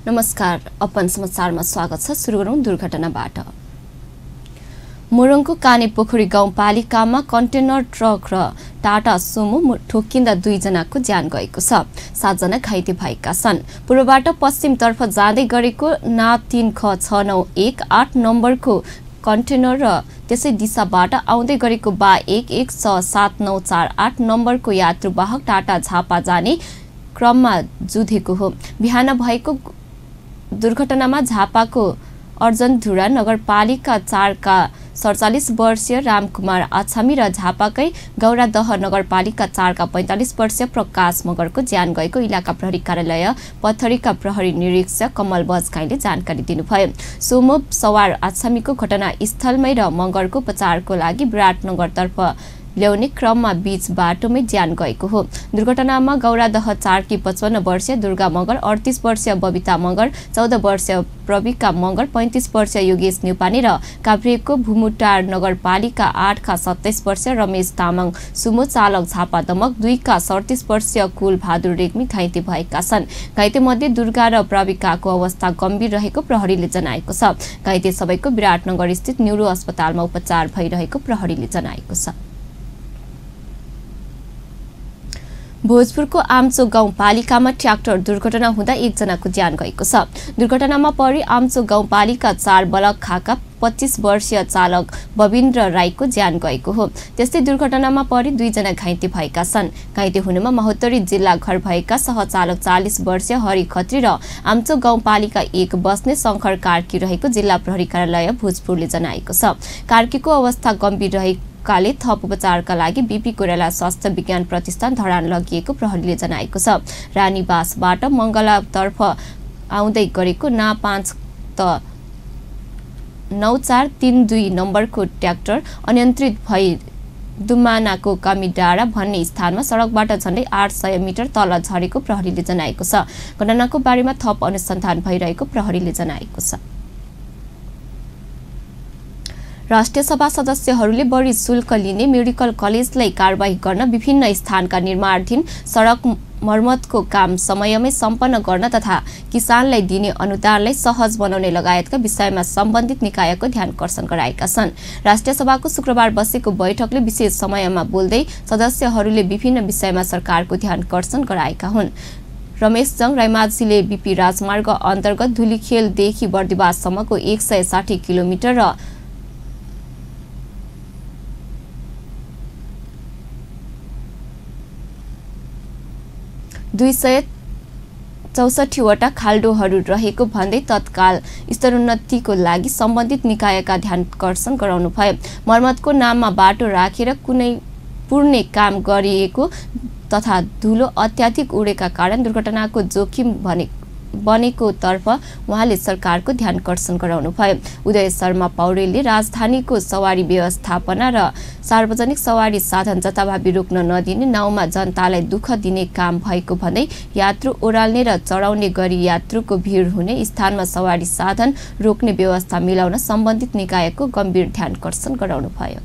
नमस्कार, अपन समाचारमा स्वागत छ। सुरु गरौं दुर्घटनाबाट। मोरङको कानेपोखरी गाउँपालिकामा कन्टेनर ट्रक र टाटा सुमो ठोकिँदा 2 जनाको ज्यान गएको छ। 7 जना घाइते भएका छन्। पूर्वबाट पश्चिमतर्फ जाँदै गरेको ना 3ख691 नम्बरको कन्टेनर र त्यसै दिशाबाट आउँदै गरेको बा 116948 नम्बरको यात्रुवाहक टाटा झापा जाने क्रममा जुधेको हो। बिहान भएको दुर्घटनामा झापाको अर्जनधुरा नगरपालिका 4 का 47 वर्षीय रामकुमार आछामी र झापाकै गौरादह नगरपालिका 4 का 45 वर्षीय प्रकाश मगरको ज्यान गएको इलाका प्रहरी कार्यालय पथरीका प्रहरी निरीक्षक कमल बजगाईले जानकारी दिनुभयो। सोमो सवार आछामीको घटनास्थलमै र मगरको उपचारको लागि विराटनगरतर्फ ल्याउने क्रममा बीच बाटोमै ज्यान गएको हो। दुर्घटनामा गौरादह 4 की 55 वर्षीय दुर्गा मगर, 38 वर्षीय बबिता मगर, 14 वर्षीय प्रविका मगर, 35 वर्षीय योगेश न्युपाने र काभ्रेको भूमुटार नगरपालिका 8 का 27 वर्षीय रमेश तामाङ सुमो चालक झापा दमक 2 का 37 वर्षीय कुल बहादुर रेग्मी घाइते भएका छन्। घाइते मध्ये दुर्गा र प्रविकाको अवस्था गम्भीर रहेको प्रहरीले जनाएको छ। घाइते सबैको विराटनगर स्थित न्युरो अस्पतालमा उपचार भइरहेको प्रहरीले जनाएको छ। भोजपुरको आमचो गाउँपालिकामा ट्र्याक्टर दुर्घटना हुँदा 1 जनाको ज्यान गएको छ। दुर्घटनामा परि आमचो गाउँपालिका 4 बलक खाका 25 वर्षीय चालक बबिन्द्र राईको ज्यान गएको हो। त्यस्तै दुर्घटनामा परि 2 जना घाइते भएका छन्। घाइते हुनेमा महोत्तरी जिल्ला घर भएका सहचालक 40 वर्षीय हरि खत्री र आमचो गाउँपालिका 1 बस्ने शंकर कार्की रहेको जिल्ला प्रहरी कार्यालय भोजपुरले जनाएको छ। कार्कीको अवस्था गम्भीर काले थप उपचारका लागि बीपी कोइराला स्वास्थ्य विज्ञान प्रतिष्ठान धरान लगिएको प्रहरीले जनाएको छ। रानीबासबाट मंगलातर्फ आउँदै गरेको ना 59432 नम्बरको ट्र्याक्टर अनियन्त्रित भई दुमानाको कामीडाँडा भन्ने स्थानमा सडकबाट झण्डै 800 मिटर तल झरेको प्रहरीले जनाएको छ। घटनाको बारेमा थप अनुसन्धान भइरहेको प्रहरीले जनाएको छ। राष्ट्रिय सभा सदस्यहरूले बढी शुल्क लिने मेडिकल कलेजलाई कारबाही गर्न, विभिन्न स्थानका निर्माणाधीन सडक मर्मतको काम समयमै सम्पन्न गर्न तथा किसानलाई दिने अनुदानलाई सहज बनाउने लगायतका विषयमा सम्बन्धित निकायको ध्यानकर्षण गराएका छन्। राष्ट्रिय सभाको शुक्रबार बसेको बैठकले विशेष समयमा बोल्दै सदस्यहरूले विभिन्न विषयमा सरकारको ध्यानकर्षण गराएका हुन्। रमेश जङ रायमाझीले बीपी राजमार्ग अन्तर्गत धुलीखेलदेखि बर्दिवाससम्मको 160 किलोमिटर र 264 वटा खाल्डोहरू रहेको भन्दै तत्काल स्तरोन्नतिको लागि सम्बन्धित निकायका ध्यानकर्षण गराउनु भयो। मर्मतको नाममा बाटो राखेर कुनै पुर्ने काम गरिएको तथा धुलो अत्याधिक उडेका कारण दुर्घटनाको जोखिम बनेको तर्फ उहाँले सरकारको ध्यानकर्षण गराउनु भयो। उदय शर्मा पौडेलले राजधानीको सवारी व्यवस्थापना र सार्वजनिक सवारी साधन जताभावी रोक्न नदिने, नाउँमा जनतालाई दुःख दिने काम भएको भन्दै यात्रु ओह्राल्ने र चढाउने गरी यात्रुको भिड हुने स्थानमा सवारी साधन रोक्ने व्यवस्था मिलाउन सम्बन्धित निकायको गम्भीर ध्यानकर्षण गराउनु भयो।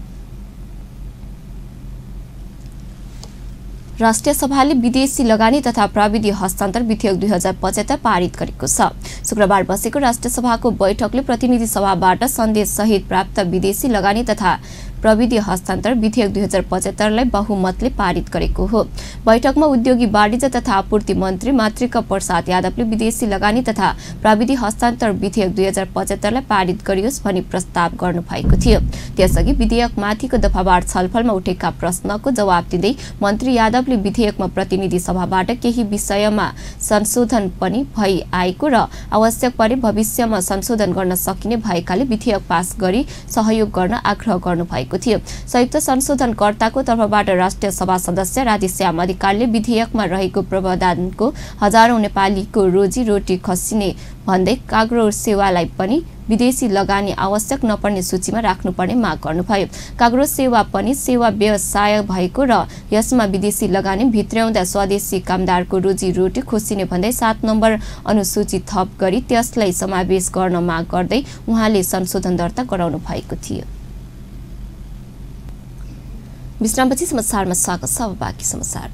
राष्ट्रिय सभाले विदेशी लगानी तथा प्रविधि हस्तान्तरण विधेयक 2075 पारित गरेको छ। शुक्रबार बसेको राष्ट्रिय सभाको बैठकले प्रतिनिधि सभाबाट सन्देश सहित प्राप्त विदेशी लगानी तथा प्रविधि हस्तान्तरण विधेयक 2075 लाई बहुमतले पारित गरेको हो। बैठकमा उद्योगी वाणिज्य तथा आपूर्ति मन्त्री मातृका प्रसाद यादवले विदेशी लगानी तथा प्रविधि हस्तान्तरण विधेयक 2075 लाई पारित गरियोस् भनी प्रस्ताव गर्नु भएको थियो। त्यसअघि विधेयकमाथिको दफावार छलफलमा उठेका प्रश्नको जवाब दिँदै मन्त्री यादवले विधेयकमा प्रतिनिधि सभाबाट केही विषयमा संशोधन पनि भई आएको र आवश्यक परे भविष्यमा संशोधन गर्न सकिने भएकाले विधेयक पास गरी सहयोग गर्न आग्रह गर्नु भएको थियो। संयुक्त संशोधनकर्ताको तर्फबाट राष्ट्रिय सभा सदस्य राधेश्याम अधिकारीले विधेयकमा रहेको प्रावधानको हजारौं नेपालीको रोजी रोटी खसिने भन्दै काग्रो सेवालाई पनि विदेशी लगानी आवश्यक नपर्ने सूचीमा राख्नुपर्ने माग गर्नुभयो। काग्रो सेवा पनि सेवा व्यवसाय भएको र यसमा विदेशी लगानी भित्र्याउँदा स्वदेशी कामदारको रोजी रोटी खोसिने भन्दै 7 नम्बर अनुसूची थप गरी त्यसलाई समावेश गर्न माग गर्दै उहाँले संशोधन दर्ता गराउनु भएको थियो। विश्रामपछि समाचारमा स्वागत छ। अब बाँकी समाचार।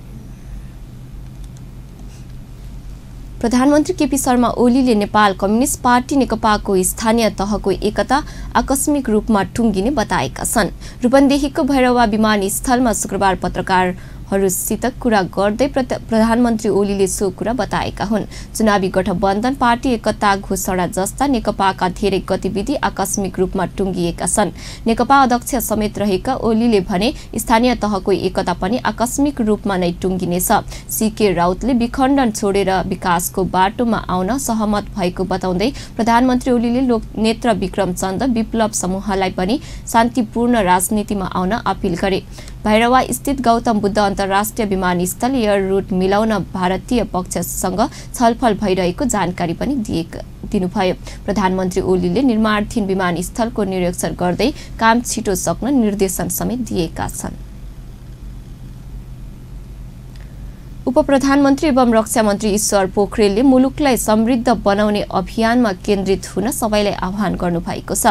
प्रधानमन्त्री केपी शर्मा ओलीले नेपाल कम्युनिस्ट पार्टी नेकपाको स्थानीय तहको एकता आकस्मिक रूपमा टुङ्गिने बताएका छन्। रूपन्देहीको भैरवा विमानस्थलमा शुक्रबार पत्रकारहरूसित कुरा गर्दै प्रधानमन्त्री ओलीले सो कुरा बताएका हुन्। चुनावी गठबन्धन पार्टी एकता घोषणा जस्ता नेकपाका धेरै गतिविधि आकस्मिक रूपमा टुङ्गिएका छन्। नेकपा अध्यक्ष समेत रहेका ओलीले भने स्थानीय तहको एकता पनि आकस्मिक रूपमा नै टुङ्गिनेछ। सीके राउतले विखण्डन छोडेर विकासको बाटोमा आउन सहमत भएको बताउँदै प्रधानमन्त्री ओलीले लोकनेत्र विक्रम चन्द विप्लव समूहलाई पनि शान्तिपूर्ण राजनीतिमा आउन अपील गरे। भैरवा स्थित गौतम बुद्ध अन्तर्राष्ट्रिय विमानस्थल एयर रुट मिलाउन भारतीय पक्षसँग छलफल भइरहेको जानकारी पनि दिनुभयो। प्रधानमन्त्री ओलीले निर्माणाधीन विमानस्थलको निरीक्षण गर्दै काम छिटो सक्न निर्देशन समेत दिएका छन्। उपप्रधानमन्त्री एवं रक्षा मन्त्री ईश्वर पोखरेलले मुलुकलाई समृद्ध बनाउने अभियानमा केन्द्रित हुन सबैलाई आह्वान गर्नुभएको छ।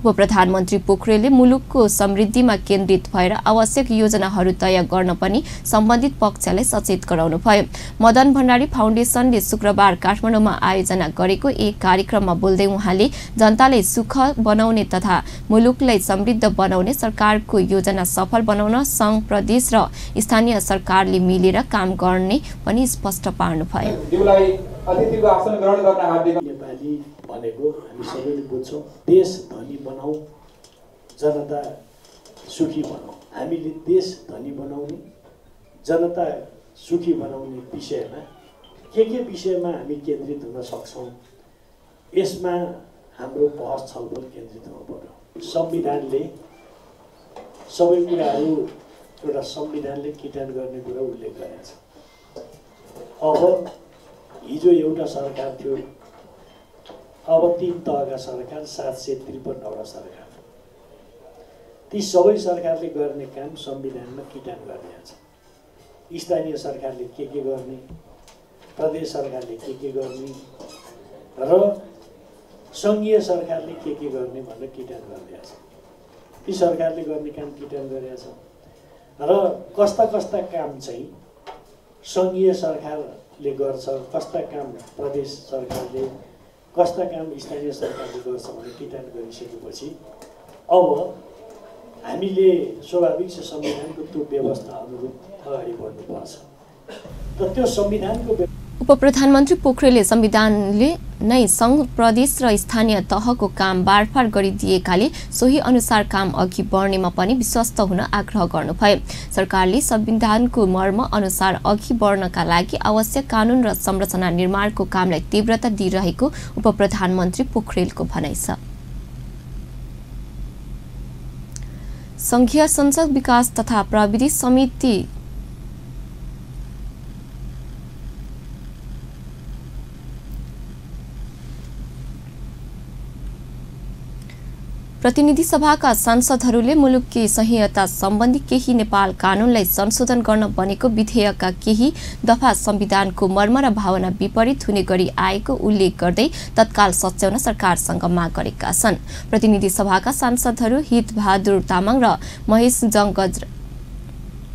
उपप्रधानमन्त्री पोखरेलले मुलुकको समृद्धिमा केन्द्रित भएर आवश्यक योजनाहरू तय गर्न पनि सम्बन्धित पक्षलाई सचेत गराउनुभयो। मदन भण्डारी फाउन्डेसनले शुक्रबार काठमाडौँमा आयोजना गरेको एक कार्यक्रममा बोल्दै उहाँले जनतालाई सुख बनाउने तथा मुलुकलाई समृद्ध बनाउने सरकारको योजना सफल बनाउन सङ्घ प्रदेश र स्थानीय सरकारले मिलेर काम गर्ने पनि स्पष्ट पार्नुभयो। नेपाली भनेको हामी सबैले बुझ्छौँ, देश धनी बनाऊ, जनता सुखी बनाऊ। हामीले देश धनी बनाउने, जनता सुखी बनाउने विषयमा के विषयमा हामी केन्द्रित हुन सक्छौँ, यसमा हाम्रो बहस छलफल केन्द्रित हुनु पर्यो। संविधानले सबै कुराहरू एउटा संविधानले किटान गर्ने कुरा उल्लेख गरेको छ। अब हिजो एउटा सरकार थियो, अब 3 तहका सरकार, 753वटा सरकार। ती सबै सरकारले गर्ने काम संविधानमा किटान गरिदिएको छ। स्थानीय सरकारले के गर्ने, प्रदेश सरकारले के गर्ने र सङ्घीय सरकारले के गर्ने भनेर किटान गरिदिएको छ। ती सरकारले गर्ने काम किटान गरेको छ र कस्ता काम चाहिँ सङ्घीय सरकारले गर्छ, कस्ता काम प्रदेश सरकारले, कस्ता काम स्थानीय सरकारले गर्छ भने किटान गरिसकेपछि अब हामीले स्वाभाविक छ संविधानको त्यो व्यवस्था अनुरूप अगाडि बढ्नुपर्छ। र त्यो संविधानको उपप्रधानमन्त्री पोखरेलले संविधानले नै सङ्घ प्रदेश र स्थानीय तहको काम बाँडफाँड गरिदिएकाले सोही अनुसार काम अघि बढ्नेमा पनि विश्वस्त हुन आग्रह गर्नुभयो। सरकारले संविधानको मर्म अनुसार अघि बढ्नका लागि आवश्यक कानून र संरचना निर्माणको कामलाई तीव्रता दिइरहेको उपप्रधानमन्त्री पोखरेलको भनाइ छ। संघीय संसद विकास तथा प्रविधि समिति प्रतिनिधि सभाका सांसदहरूले मुलुककी संहिता सम्बन्धी केही नेपाल कानूनलाई संशोधन गर्न बनेको विधेयकका केही दफा संविधानको मर्म र भावना विपरीत हुने गरी आएको उल्लेख गर्दै तत्काल सच्याउन सरकारसँग माग गरेका छन्। प्रतिनिधि सभाका सांसदहरू हितबहादुर तामाङ र महेश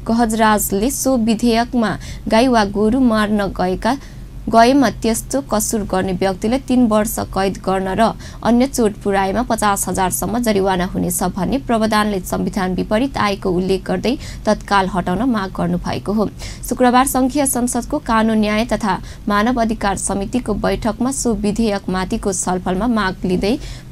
गहजराजले सो विधेयकमा गाई वा गोरु मार्न गएमा त्यस्तो कसुर गर्ने व्यक्तिलाई 3 वर्ष कैद गर्न र अन्य चोट पुर्याएमा 50,000सम्म जरिवाना हुनेछ भन्ने प्रावधानले संविधान विपरीत आएको उल्लेख गर्दै तत्काल हटाउन माग गर्नुभएको हो। शुक्रबार संघीय संसदको कानून न्याय तथा मानव अधिकार समितिको बैठकमा सो विधेयकमाथिको छलफलमा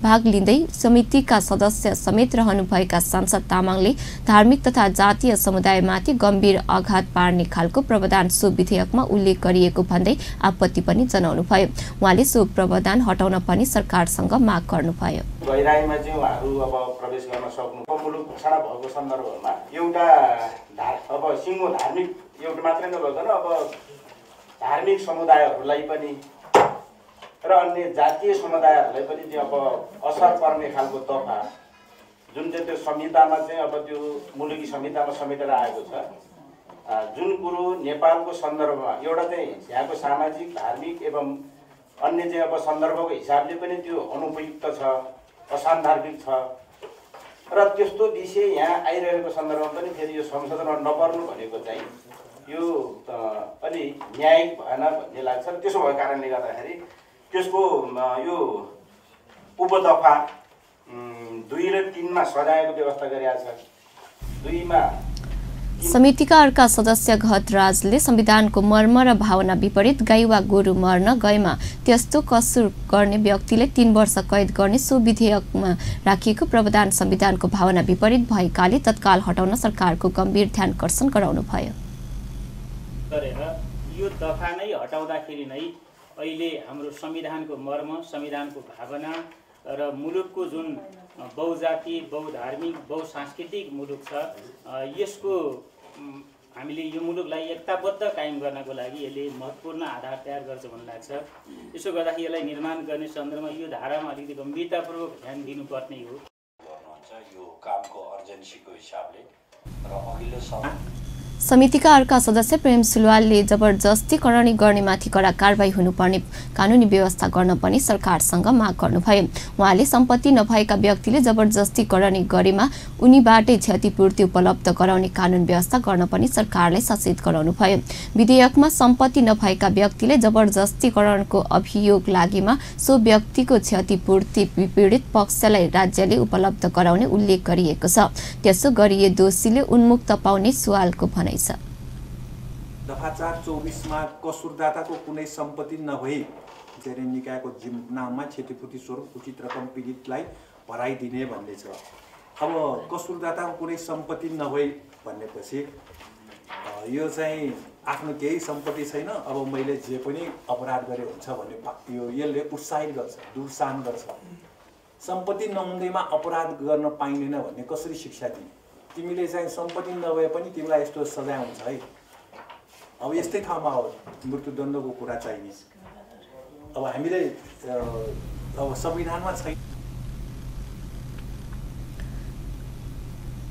भाग लिँदै समितिका सदस्य समेत रहनुभएका सांसद तामाङले धार्मिक तथा जातीय समुदायमाथि गम्भीर आघात पार्ने खालको प्रावधान सो विधेयकमा उल्लेख गरिएको भन्दै आपत्ति पनि जनाउनुभयो। उहाँले सो प्रावधान हटाउन पनि सरकारसँग माग गर्नुभयो। गहिराईमा चाहिँ उहाँहरू अब प्रवेश गर्न सक्नु मुलुक घोषणा भएको सन्दर्भमा एउटा अब सिङ्गो धार्मिक एउटा मात्रै नभइकन अब धार्मिक समुदायहरूलाई पनि र अन्य जातीय समुदायहरूलाई पनि चाहिँ अब असर पर्ने खालको दफा जुन चाहिँ त्यो संहितामा चाहिँ अब त्यो मुलुकी संहितामा समेटेर आएको छ। जुन कुरो नेपालको सन्दर्भमा एउटा चाहिँ यहाँको सामाजिक धार्मिक एवं अन्य चाहिँ अब सन्दर्भको हिसाबले पनि त्यो अनुपयुक्त छ, असान्दर्भिक छ र त्यस्तो विषय यहाँ आइरहेको सन्दर्भमा पनि फेरि यो संशोधनमा नपर्नु भनेको चाहिँ यो अलि न्यायिक भएन भन्ने लाग्छ। त्यसो भएको कारणले गर्दाखेरि त्यसको यो उपदफा 2 र 3 मा सजायको व्यवस्था गरिएको छ। 2 मा समितिका अर्का सदस्य घतराजले संविधानको मर्म र भावना विपरीत गाई वा गोरु मर्न गएमा त्यस्तो कसुर गर्ने व्यक्तिले 3 वर्ष कैद गर्ने सो विधेयकमा राखिएको प्रावधान संविधानको भावना विपरीत भएकाले तत्काल हटाउन सरकारको गम्भीर ध्यानकर्षण गराउनु भयो। यो दफा नै हटाउँदाखेरि नै अहिले हाम्रो संविधानको मर्म, संविधानको भावना र मुलुकको जुन बहुजाति, बहुधार्मिक, बहुसांस्कृतिक मुलुक छ यसको हामीले यो मुलुकलाई एकताबद्ध कायम गर्नको लागि यसले महत्त्वपूर्ण आधार तयार गर्छ भन्ने लाग्छ। यसो गर्दाखेरि यसलाई निर्माण गर्ने सन्दर्भमा यो धारामा अलिकति गम्भीरतापूर्वक ध्यान दिनुपर्ने हो। यो कामको अर्जेन्सीको हिसाबले र अघिल्लो समय समितिका अर्का सदस्य प्रेम सुलवालले जबरजस्ती करणी गर्नेमाथि कडा कारबाही हुनुपर्ने कानुनी व्यवस्था गर्न पनि सरकारसँग माग गर्नुभयो। उहाँले सम्पत्ति नभएका व्यक्तिले जबरजस्ती करणी गरेमा उनीबाटै क्षतिपूर्ति उपलब्ध गराउने कानुन व्यवस्था गर्न पनि सरकारलाई सचेत गराउनुभयो। विधेयकमा सम्पत्ति नभएका व्यक्तिले जबरजस्तीकरणको अभियोग लागेमा सो व्यक्तिको क्षतिपूर्ति पीडित पक्षलाई राज्यले उपलब्ध गराउने उल्लेख गरिएको छ। त्यसो गरिए दोषीले उन्मुक्त पाउने सुवालको भनाइ छ। दफा 424 मा कसुरदाताको कुनै सम्पत्ति नभई निकायको नाममा क्षतिपूर्ति स्वरूप उचित रकम पीडितलाई भराइदिने भन्ने छ। अब कसुरदाताको कुनै सम्पत्ति नभई भन्नेपछि यो चाहिँ आफ्नो केही सम्पत्ति छैन, अब मैले जे पनि अपराध गरे हुन्छ भन्ने यो यसले उत्साहित गर्छ, दुर्सान गर्छ। सम्पत्ति नहुँदैमा अपराध गर्न पाइँदैन भन्ने कसरी शिक्षा दिने? तिमीले चाहिँ सम्पत्ति नभए पनि तिमीलाई यस्तो सजाय हुन्छ है। अब यस्तै ठाउँमा हो मृत्युदण्डको कुरा चाहिने। अब हामीले अब संविधानमा छैन।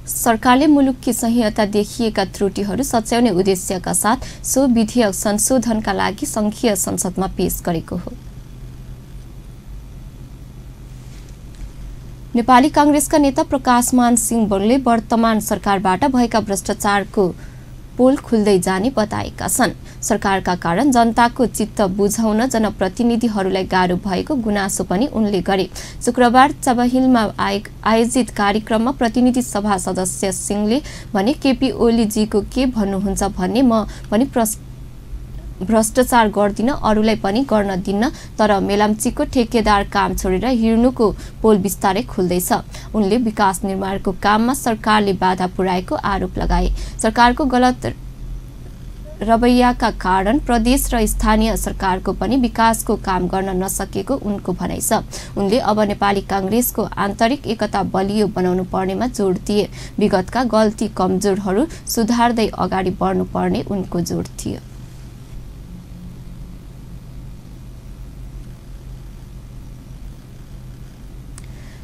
सरकारले मुलुककी संहिता देखिएका त्रुटिहरू सच्याउने उद्देश्यका साथ सो विधेयक संशोधनका लागि संघीय संसदमा पेश गरेको हो। नेपाली कांग्रेसका नेता प्रकाशमान सिंहले वर्तमान सरकारबाट भएका भ्रष्टाचारको पोल खुल्दै जाने बताएका छन्। सरकारका कारण जनताको चित्त बुझाउन जनप्रतिनिधिहरूलाई गाह्रो भएको गुनासो पनि उनले गरे। शुक्रबार चबहिलमा आयोजित कार्यक्रममा प्रतिनिधि सभा सदस्य सिंहले भने केपी ओलीजीको के भन्नुहुन्छ भन्ने म पनि भ्रष्टाचार गर्दिन, अरूलाई पनि गर्न दिन्न, तर मेलाम्चीको ठेकेदार काम छोडेर हिँड्नुको पोल बिस्तारै खुल्दैछ। उनले विकास निर्माणको काममा सरकारले बाधा पुर्याएको आरोप लगाए। सरकारको गलत रवैयाका कारण प्रदेश र स्थानीय सरकारको पनि विकासको काम गर्न नसकेको उनको भनाइ छ। उनले अब नेपाली कांग्रेसको आन्तरिक एकता बलियो बनाउनु पर्नेमा जोड दिए। विगतका गल्ती कमजोरहरू सुधार्दै अगाडि बढ्नुपर्ने उनको जोड थियो।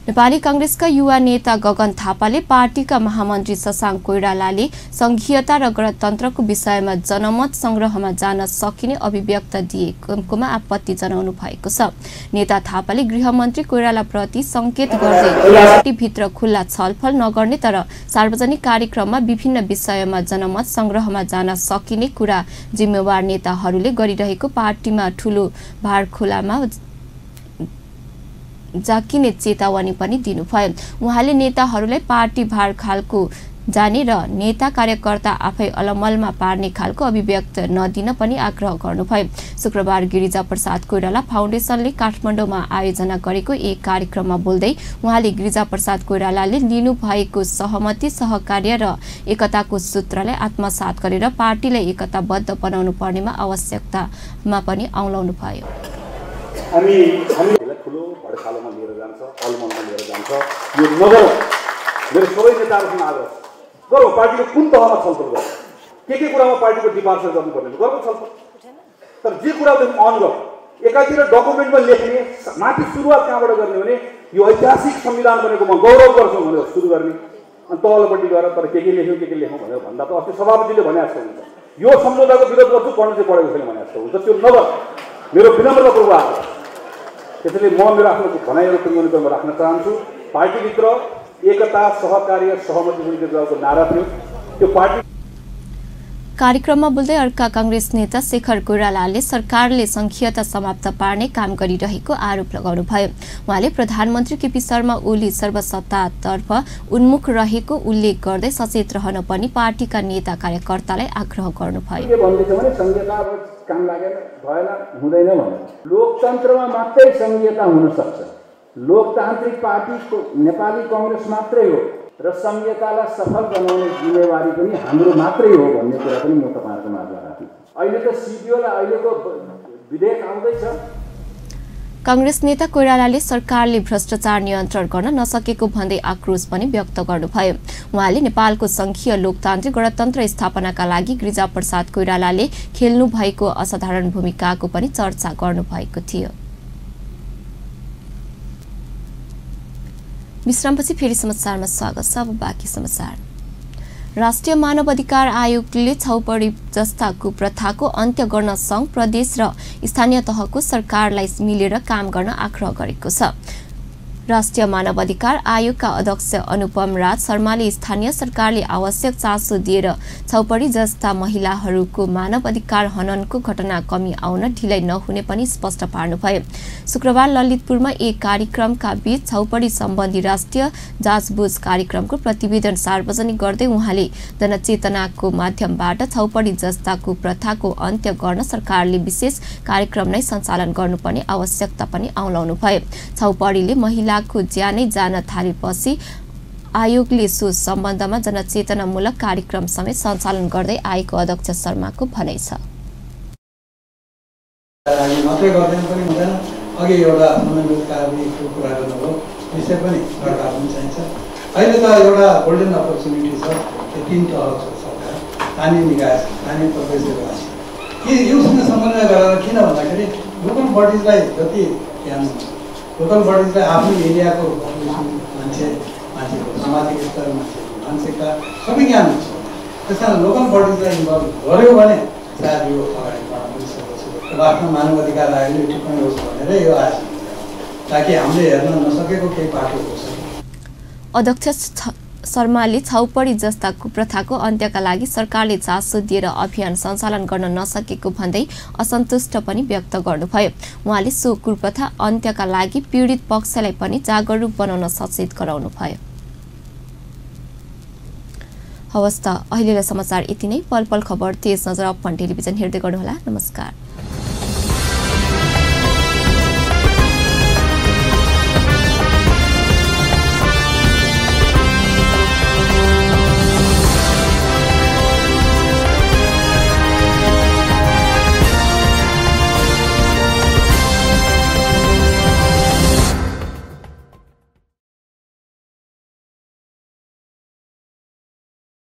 नेपाली कांग्रेसका युवा नेता गगन थापाले पार्टीका महामन्त्री शशाङ्क कोइरालाले संघीयता र गणतन्त्रको विषयमा जनमत संग्रहमा जान सकिने अभिव्यक्त दिएकोमा आपत्ति जनाउनु भएको छ। नेता थापाले गृहमन्त्री कोइरालाप्रति संकेत गर्दै पार्टीभित्र खुल्ला छलफल नगर्ने तर सार्वजनिक कार्यक्रममा विभिन्न विषयमा जनमत संग्रहमा जान सकिने कुरा जिम्मेवार नेताहरूले गरिरहेको पार्टीमा ठूलो भाडखोलामा जाकिने चेतावनी पनि दिनुभयो। उहाँले नेताहरूलाई पार्टी भार खालको जाने र नेता कार्यकर्ता आफै अलमलमा पार्ने खालको अभिव्यक्त नदिन पनि आग्रह गर्नुभयो। शुक्रबार गिरिजा प्रसाद कोइराला फाउन्डेसनले काठमाडौँमा आयोजना गरेको एक कार्यक्रममा बोल्दै उहाँले गिरिजा प्रसाद कोइरालाले लिनुभएको सहमति, सहकार्य र एकताको सूत्रलाई आत्मसात गरेर पार्टीलाई एकताबद्ध बनाउनु पर्नेमा आवश्यकतामा पनि औलाउनु भयो। हामीलाई ठुलो भडखालोमा लिएर जान्छ, अलमलमा लिएर जान्छ। यो नगरौँ। मेरो सबै नेताहरूसँग आग्रह गरौँ, पार्टीको कुन तहमा छलफल गरौँ, के कुरामा पार्टीको डिपार्चर गर्नुपर्ने गरौँ छलफल, तर जे कुरादेखि अन गरौँ। एकातिर डकुमेन्टमा लेख्ने माथि सुरुवात कहाँबाट गर्ने भने यो ऐतिहासिक संविधान बनेकोमा गौरव गर्छौँ भनेर सुरु गर्ने, अनि तलपट्टि गएर तर के लेख्यौँ के लेखौँ भनेर भन्दा त अस्ति सभापतिले भने जस्तो हुन्छ। यो सम्झौताको विरोध गर्छु, पढ्नु चाहिँ पढेको छैन भने जस्तो हुन्छ। त्यो नगर मेरो विनम्रतापूर्वक आग्रह। त्यसैले म मेरो आफ्नो भनाइहरू टुङ्गोमा राख्न चाहन्छु। पार्टीभित्र एकता, सहकार्य, सहमति हुने कुराको नारा थियो। त्यो पार्टी कार्यक्रममा बोल्दै अर्का कांग्रेस नेता शेखर कोइरालाले सरकारले संघीयता समाप्त पार्ने काम गरिरहेको आरोप लगाउनुभयो। उहाँले प्रधानमन्त्री केपी शर्मा ओली सर्वसत्तातर्फ उन्मुख रहेको उल्लेख गर्दै सचेत रहन पनि पार्टीका नेता कार्यकर्तालाई आग्रह गर्नुभयो। काम लागेन भएन हुँदैन भने लोकतन्त्रमा मात्रै संघीयता हुन सक्छ। लोकतान्त्रिक पार्टीको नेपाली कांग्रेस मात्रै हो र संघीयतालाई सफल बनाउने जिम्मेवारी पनि हाम्रो मात्रै हो भन्ने कुरा पनि म तपाईहरुको माझमा राख्छु। अहिले त सिडिओलाई अहिलेको विधेयक आउँदैछ। कांग्रेस नेता कोइरालाले सरकारले भ्रष्टाचार नियन्त्रण गर्न नसकेको भन्दै आक्रोश पनि व्यक्त गर्नुभयो। उहाँले नेपालको संघीय लोकतान्त्रिक गणतन्त्र स्थापनाका लागि गिरिजाप्रसाद कोइरालाले खेल्नु भएको असाधारण भूमिकाको पनि चर्चा गर्नुभएको थियो। विश्रामपछि फेरि समाचारमा स्वागत छ। अब बाँकी समाचार। राष्ट्रिय मानव अधिकार आयोगले छौपडी जस्ता कुप्रथाको अन्त्य गर्न संघ, प्रदेश र स्थानीय तहको सरकारलाई मिलेर काम गर्न आग्रह गरेको छ। राष्ट्रिय मानव अधिकार आयोगका अध्यक्ष अनुपम राज शर्माले स्थानीय सरकारले आवश्यक चासो दिएर छौपडी जस्ता महिलाहरूको मानव अधिकार हननको घटना कमी आउन ढिलाइ नहुने पनि स्पष्ट पार्नुभयो। शुक्रबार ललितपुरमा एक कार्यक्रमका बीच छौपडी सम्बन्धी राष्ट्रिय जाँचबुझ कार्यक्रमको प्रतिवेदन सार्वजनिक गर्दै उहाँले जनचेतनाको माध्यमबाट छौपडी जस्ता कुप्रथाको अन्त्य गर्न सरकारले विशेष कार्यक्रम नै सञ्चालन गर्नुपर्ने आवश्यकता पनि औलाउनुभयो। छौपडीले महिला को ज्यानै जान थालेपछि आयोगले सो सम्बन्धमा जनचेतनामूलक कार्यक्रम समेत सञ्चालन गर्दै आएको अध्यक्ष शर्माको भनाइ छ। मात्रै गर्दैन पनि हुँदैन। अघि एउटा मनोविकारको कुरा गर्नुभयो, त्यसै पनि सरकार पनि चाहिन्छ। अहिले त एउटा गोल्डन अपर्च्युनिटी छ। यो 3 तह छ सरकार, स्थानीय निकाय, स्थानीय प्रदेश निकाय। योसँग समन्वय गरेर किन भन्दाखेरि लोकल बडिजलाई जति लोकल बडिजलाई आफ्नो एरियाको मान्छेको सामाजिक स्तर, मानसिकता सबै ज्ञान हुन्छ। त्यस कारण लोकल बडिजलाई इन्भल्भ गर्यो भने सायद यो अगाडि बढ्न पनि सक्छ। राष्ट्रिय मानव अधिकार आयोगले टिप्पणी होस् भनेर यो आश ताकि हामीले हेर्न नसकेको केही पाटो होस्। अध्यक्ष शर्माले छौपडी जस्ता कुप्रथाको अन्त्यका लागि सरकारले चासो दिएर अभियान सञ्चालन गर्न नसकेको भन्दै असन्तुष्ट पनि व्यक्त गर्नुभयो। उहाँले सो कुप्रथा अन्त्यका लागि पीडित पक्षलाई पनि जागरुक बनाउन सचेत गराउनुभयो। हवस् त अहिलेलाई समाचार यति नै। पल पल खबर तेज नजर अपन टेलिभिजन हेर्दै गर्नुहोला। नमस्कार।